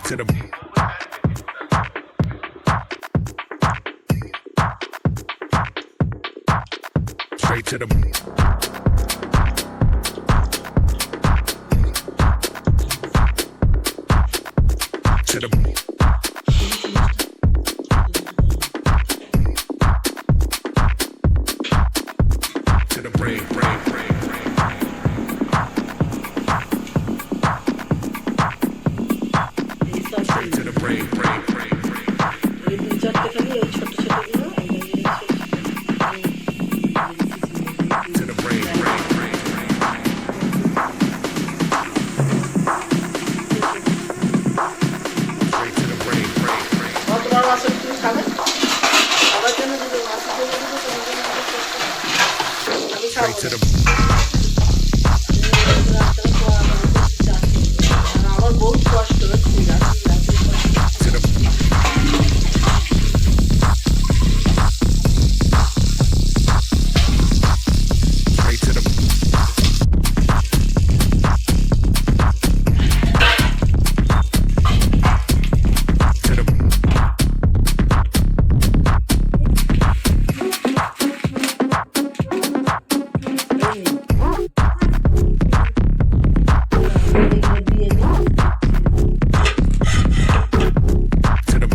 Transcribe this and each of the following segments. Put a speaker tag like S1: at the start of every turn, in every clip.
S1: To the straight to the to the to the brain, brain, brain, brain. Straight to the brain, brain, brain, brain. To the brain, brain, brain, brain. Straight to the brain, brain, brain. Straight to the to the straight to the to the to the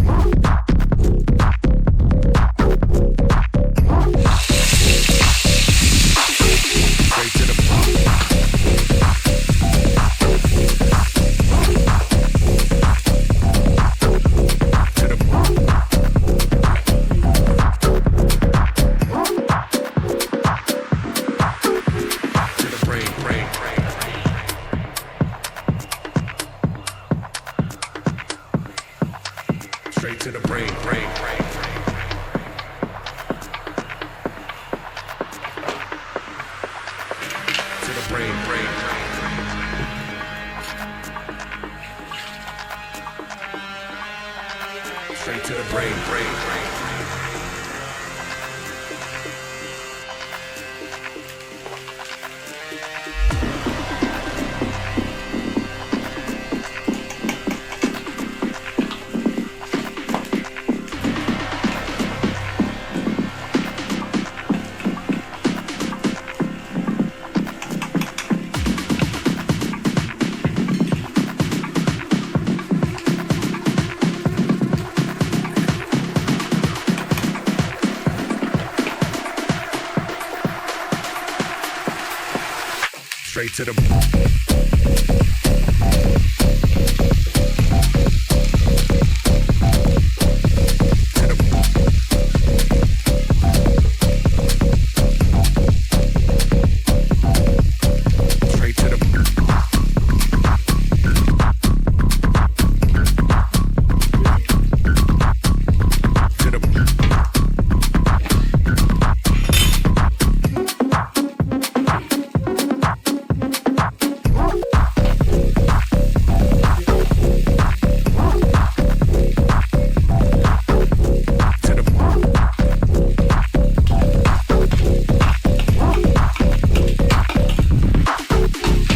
S1: straight to the to the to the brain, brain, brain, brain. Straight to the brain, brain, brain, brain. To the brain, brain, brain, brain. Straight to the brain, brain, brain, brain. Straight to the straight to the to the to the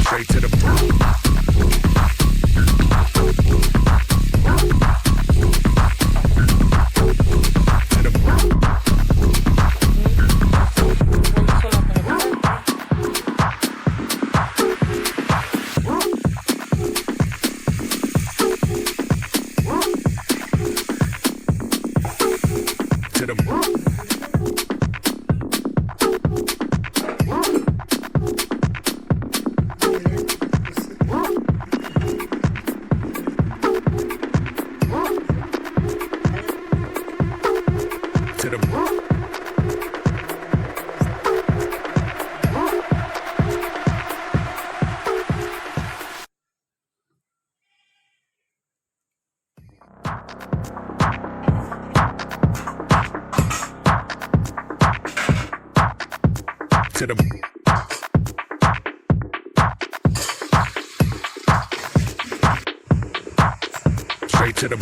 S1: straight to the to the to the to the to the straight to the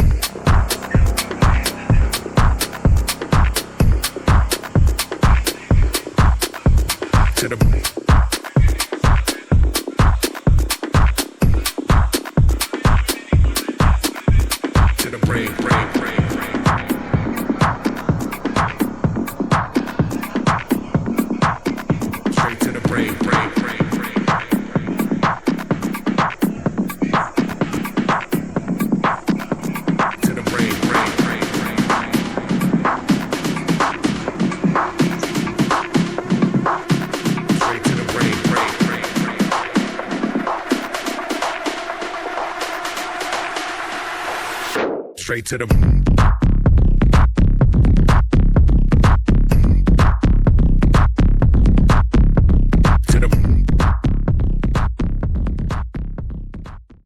S1: to the to the brain, brain, brain, brain. Straight to the brain, brain, brain, brain. To the brain, brain, brain, brain. Straight to the brain, brain, brain, brain. Straight to the